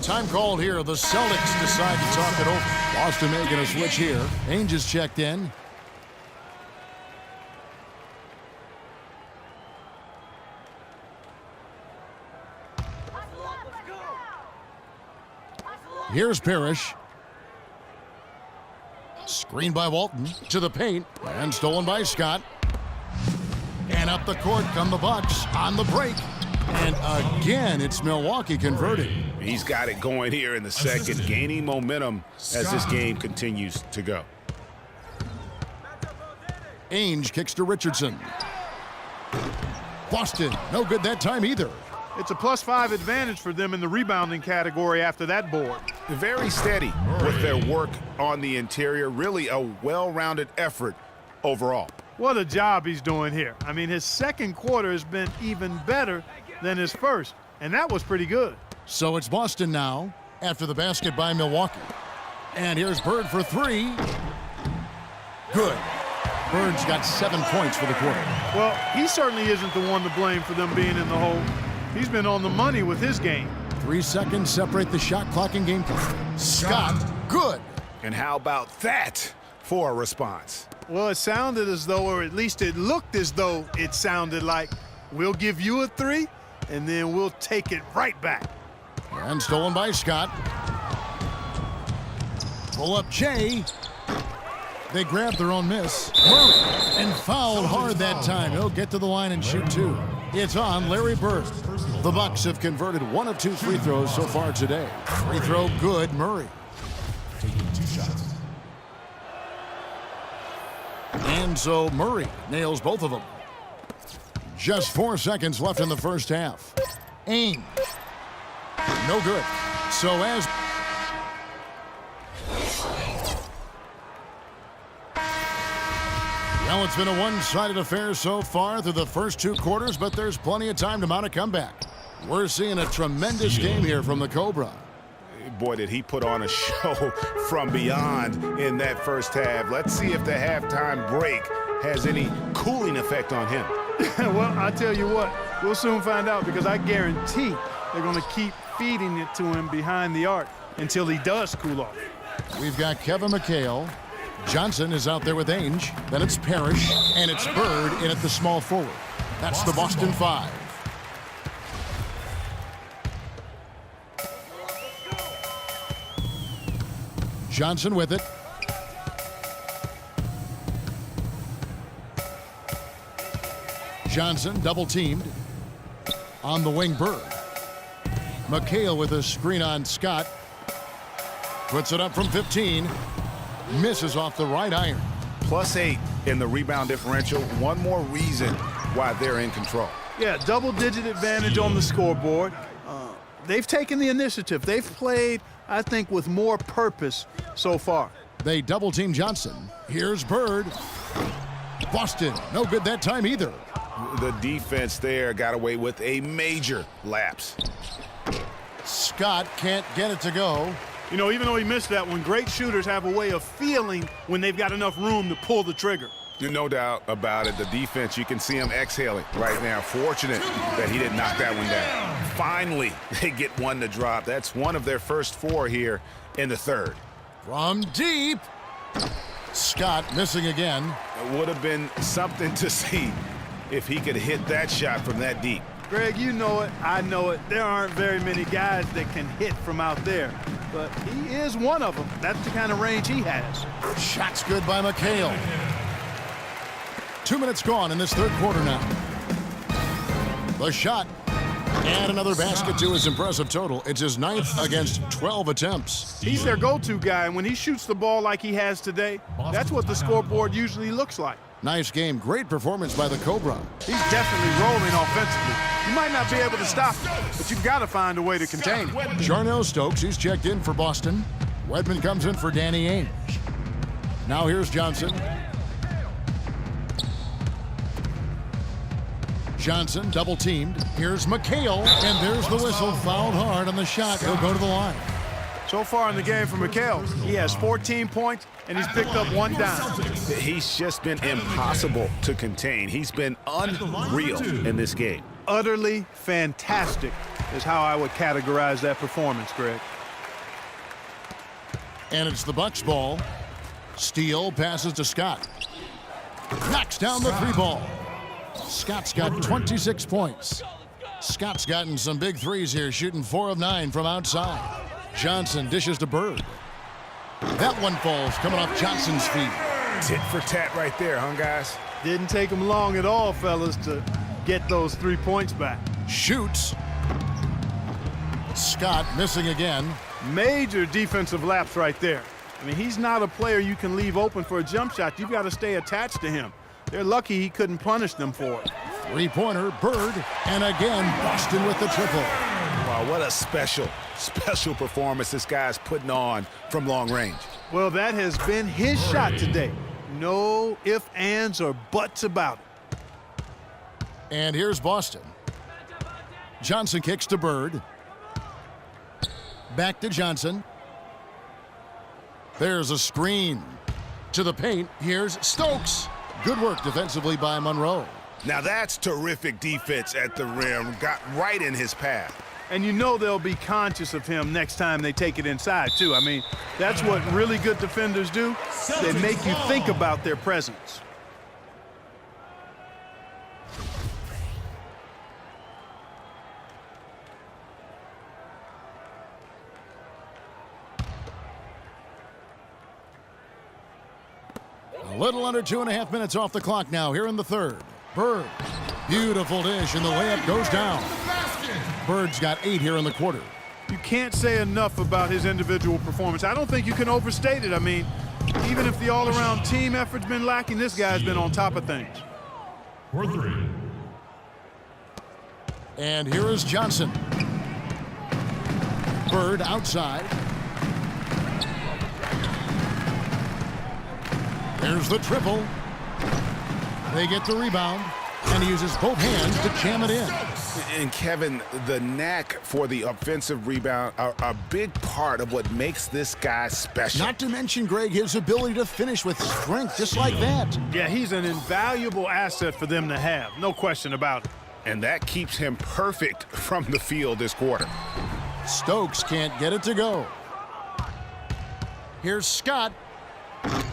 Time called here. The Celtics decide to talk it over. Boston making a switch here. Ainge is checked in. Here's Parrish. Screen by Walton to the paint and stolen by Scott. And up the court come the Bucks on the break. And again, it's Milwaukee converting. He's got it going here in the second, gaining momentum as this game continues to go. Ainge kicks to Richardson. Boston, no good that time either. It's a +5 advantage for them in the rebounding category after that board. Very steady with their work on the interior. Really a well-rounded effort overall. What a job he's doing here. I mean, his second quarter has been even better than his first, and that was pretty good. So it's Boston now after the basket by Milwaukee. And here's Bird for three. Good. Bird's got 7 points for the quarter. Well, he certainly isn't the one to blame for them being in the hole. He's been on the money with his game. 3 seconds separate the shot clock and game clock. Scott, good. And how about that for a response? Well, it sounded as though, or at least it looked as though it sounded like, we'll give you a 3, and then we'll take it right back. And stolen by Scott. Pull up Jay. They grabbed their own miss. Murray, and fouled hard that time. He'll get to the line and shoot 2. It's on Larry Bird. The Bucks have converted 1 of 2 free throws so far today. Free throw good, Murray. Taking 2 shots. And so Murray nails both of them. Just 4 seconds left in the first half. Ainge. No good. So as well, it's been a one-sided affair so far through the first 2 quarters, but there's plenty of time to mount a comeback. We're seeing a tremendous game here from the Cobra. Boy, did he put on a show from beyond in that first half. Let's see if the halftime break has any cooling effect on him. Well, I tell you what, we'll soon find out, because I guarantee they're going to keep feeding it to him behind the arc until he does cool off. We've got Kevin McHale. Johnson is out there with Ainge. Then it's Parrish, and it's Bird in at the small forward. That's the Boston 5. Johnson with it. Johnson double-teamed. On the wing, Bird. McHale with a screen on Scott. Puts it up from 15. Misses off the right iron. +8 in the rebound differential. One more reason why they're in control. Yeah, double-digit advantage on the scoreboard. They've taken the initiative. They've played, I think, with more purpose so far. They double-team Johnson. Here's Bird. Boston, no good that time either. The defense there got away with a major lapse. Scott can't get it to go. You know, even though he missed that one, great shooters have a way of feeling when they've got enough room to pull the trigger. No doubt about it. The defense, you can see him exhaling right now. Fortunate that he didn't knock that one down. Finally, they get one to drop. That's one of their first 4 here in the third. From deep. Scott missing again. It would have been something to see if he could hit that shot from that deep. Greg, you know it, I know it. There aren't very many guys that can hit from out there, but he is one of them. That's the kind of range he has. Shot's good by McHale. 2 minutes gone in this third quarter now. The shot. And another basket to his impressive total. It's his 9th against 12 attempts. He's their go-to guy, and when he shoots the ball like he has today, that's what the scoreboard usually looks like. Nice game. Great performance by the Cobra. He's definitely rolling offensively. You might not be able to stop him, but you've got to find a way to contain him. Jarnell Stokes, he's checked in for Boston. Wedman comes in for Danny Ainge. Now here's Johnson. Johnson double-teamed. Here's McHale, and there's the whistle. Fouled hard on the shot. He'll go to the line. So far in the game for McHale, he has 14 points, and he's picked up 1 down. He's just been impossible to contain. He's been unreal in this game. Utterly fantastic is how I would categorize that performance, Greg. And it's the Bucks ball. Steele passes to Scott. Knocks down the 3 ball. Scott's got 26 points. Scott's gotten some big threes here, shooting 4 of 9 from outside. Johnson dishes to Bird. That one falls, coming off Johnson's feet. Tit for tat right there, huh, guys? Didn't take him long at all, fellas, to get those 3 points back. Shoots. Scott missing again. Major defensive lapse right there. I mean, he's not a player you can leave open for a jump shot. You've got to stay attached to him. They're lucky he couldn't punish them for it. 3-pointer, Bird, and again, Boston with the triple. Wow, what a special performance this guy's putting on from long range. Well, that has been his shot today. No ifs, ands, or buts about it. And here's Boston. Johnson kicks to Bird. Back to Johnson. There's a screen. To the paint, here's Stokes. Good work defensively by Monroe. Now that's terrific defense at the rim. Got right in his path. And you know they'll be conscious of him next time they take it inside, too. I mean, that's what really good defenders do. They make you think about their presence. A little under 2.5 minutes off the clock now here in the third. Bird, beautiful dish, and the layup goes down. Bird's got 8 here in the quarter. You can't say enough about his individual performance. I don't think you can overstate it. I mean, even if the all-around team effort's been lacking, this guy's been on top of things. For 3. And here is Johnson. Bird outside. There's the triple. They get the rebound, and he uses both hands to jam it in. And Kevin, the knack for the offensive rebound are a big part of what makes this guy special. Not to mention, Greg, his ability to finish with strength just like that. Yeah, he's an invaluable asset for them to have. No question about it. And that keeps him perfect from the field this quarter. Stokes can't get it to go. Here's Scott.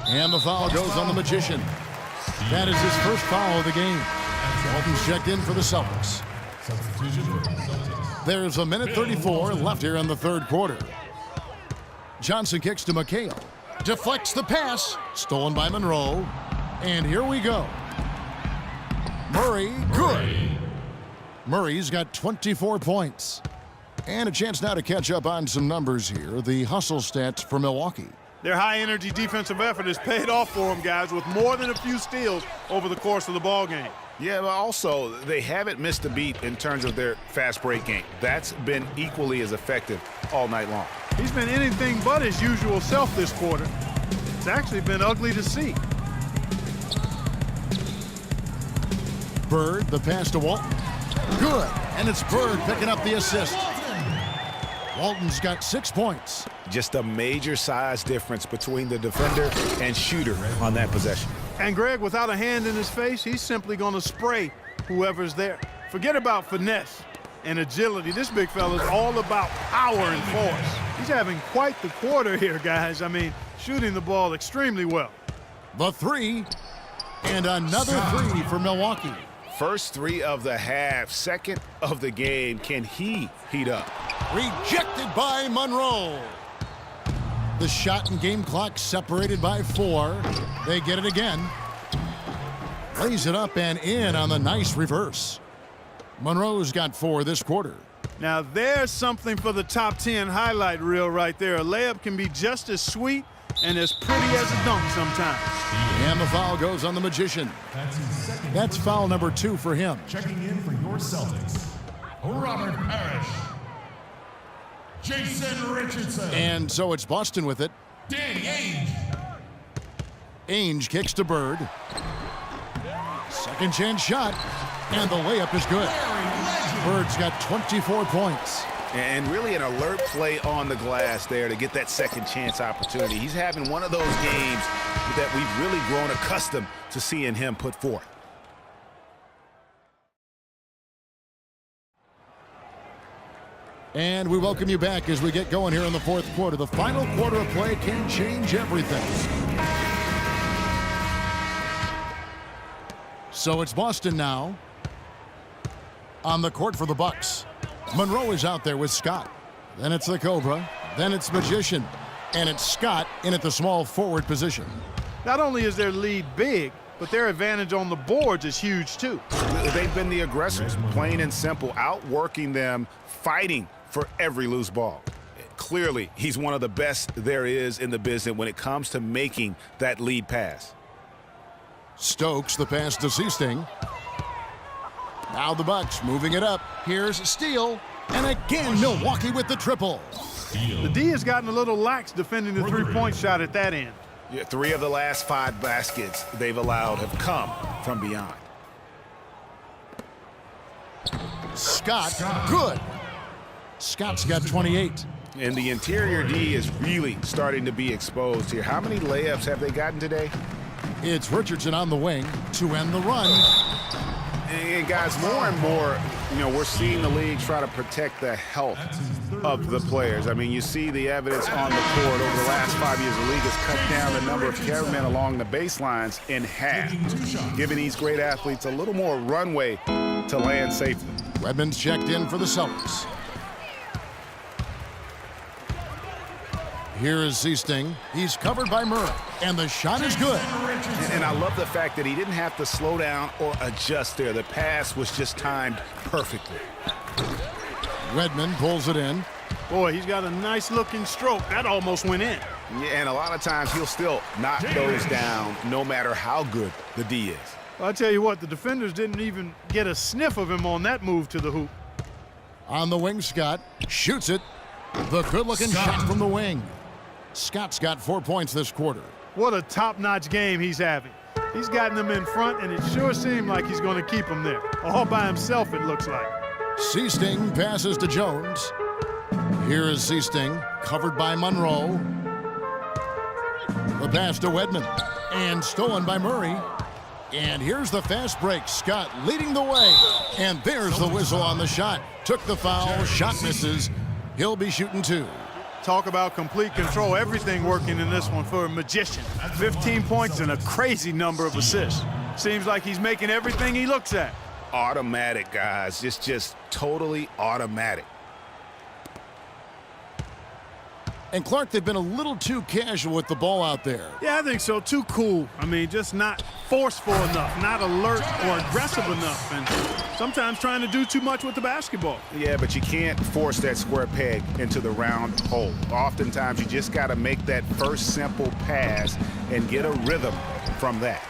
And the foul goes on the Magician. That is his first foul of the game. Walton's checked in for the Celtics. There's a minute 34 left here in the third quarter. Johnson kicks to McHale. Deflects the pass. Stolen by Monroe. And here we go. Murray, good. Murray's got 24 points. And a chance now to catch up on some numbers here. The hustle stats for Milwaukee. Their high-energy defensive effort has paid off for them, guys, with more than a few steals over the course of the ball game. Yeah, but also, they haven't missed a beat in terms of their fast break game. That's been equally as effective all night long. He's been anything but his usual self this quarter. It's actually been ugly to see. Bird, the pass to Walton. Good, and it's Bird picking up the assist. Walton's got 6 points. Just a major size difference between the defender and shooter on that possession. And Greg, without a hand in his face, he's simply going to spray whoever's there. Forget about finesse and agility. This big fella's all about power and force. He's having quite the quarter here, guys. I mean, shooting the ball extremely well. The 3, and another 3 for Milwaukee. First 3 of the half, second of the game. Can he heat up? Rejected by Monroe. The shot and game clock separated by 4. They get it again. Lays it up and in on the nice reverse. Monroe's got 4 this quarter. Now there's something for the top 10 highlight reel right there. A layup can be just as sweet and as pretty as a dunk sometimes. And the foul goes on the Magician. That's foul number 2 for him. Checking in for your Celtics, Robert Parrish, Jason Richardson, And so it's Boston with it. Danny Ainge. Ainge kicks to Bird. Second chance shot, and the layup is good. Bird's got 24 points. And really an alert play on the glass there to get that second chance opportunity. He's having one of those games that we've really grown accustomed to seeing him put forth. And we welcome you back as we get going here in the fourth quarter. The final quarter of play can change everything. So it's Boston now on the court for the Bucks. Monroe is out there with Scott. Then it's the Cobra. Then it's Magician. And it's Scott in at the small forward position. Not only is their lead big, but their advantage on the boards is huge too. They've been the aggressors, plain and simple, outworking them, fighting for every loose ball. Clearly, he's one of the best there is in the business when it comes to making that lead pass. Stokes, the pass to Seasting. Now the Bucks moving it up. Here's Steele. And again, Milwaukee with the triple. The D has gotten a little lax defending the three-point shot at that end. Yeah, 3 of the last 5 baskets they've allowed have come from beyond. Scott, good. Scott's got 28. And the interior D is really starting to be exposed here. How many layups have they gotten today? It's Richardson on the wing to end the run. And guys, more and more, we're seeing the league try to protect the health of the players. I mean, you see the evidence on the court. Over the last 5 years, the league has cut down the number of cameramen along the baselines in half, giving these great athletes a little more runway to land safely. Redmond's checked in for the Celtics. Here is Seasting. He's covered by Murray, and the shot is good. And I love the fact that he didn't have to slow down or adjust there. The pass was just timed perfectly. Redmond pulls it in. Boy, he's got a nice-looking stroke. That almost went in. Yeah, and a lot of times he'll still knock those down no matter how good the D is. Well, I tell you what, the defenders didn't even get a sniff of him on that move to the hoop. On the wing, Scott shoots it. The good-looking shot from the wing. Scott's got 4 points this quarter. What a top-notch game he's having. He's gotten them in front, and it sure seemed like he's going to keep them there. All by himself, it looks like. Seasting passes to Jones. Here is Seasting, covered by Monroe. The pass to Wedman, and stolen by Murray. And here's the fast break. Scott leading the way. And there's the whistle on the shot. Took the foul, shot misses. He'll be shooting 2. Talk about complete control. Everything working in this one for a Magician. 15 points and a crazy number of assists. Seems like he's making everything he looks at. Automatic, guys. It's just totally automatic. And Clark, they've been a little too casual with the ball out there. Yeah, I think so. Too cool. I mean, just not forceful enough, not alert or aggressive enough, and sometimes trying to do too much with the basketball. Yeah, but you can't force that square peg into the round hole. Oftentimes, you just got to make that first simple pass and get a rhythm from that.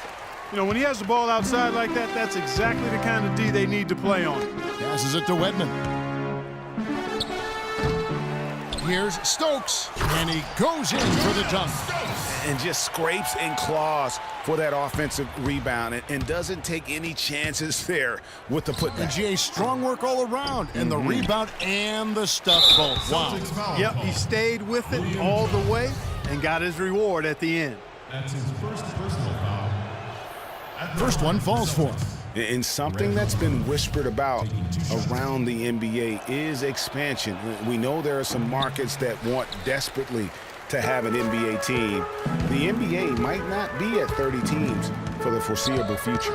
When he has the ball outside like that, that's exactly the kind of D they need to play on. Passes it to Wedman. Here's Stokes, and he goes in for the dunk. And just scrapes and claws for that offensive rebound and doesn't take any chances there with the putback. And GA, strong work all around, and the rebound and the stuff both. Wow. Yep, he stayed with it all the way and got his reward at the end. That's his first personal foul. First one falls for him. And something that's been whispered about around the NBA is expansion. We know there are some markets that want desperately to have an NBA team. The NBA might not be at 30 teams for the foreseeable future.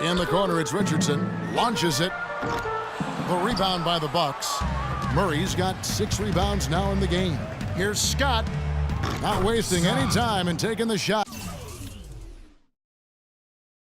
In the corner, it's Richardson. Launches it. The rebound by the Bucks. Murray's got 6 rebounds now in the game. Here's Scott. Not wasting any time and taking the shot.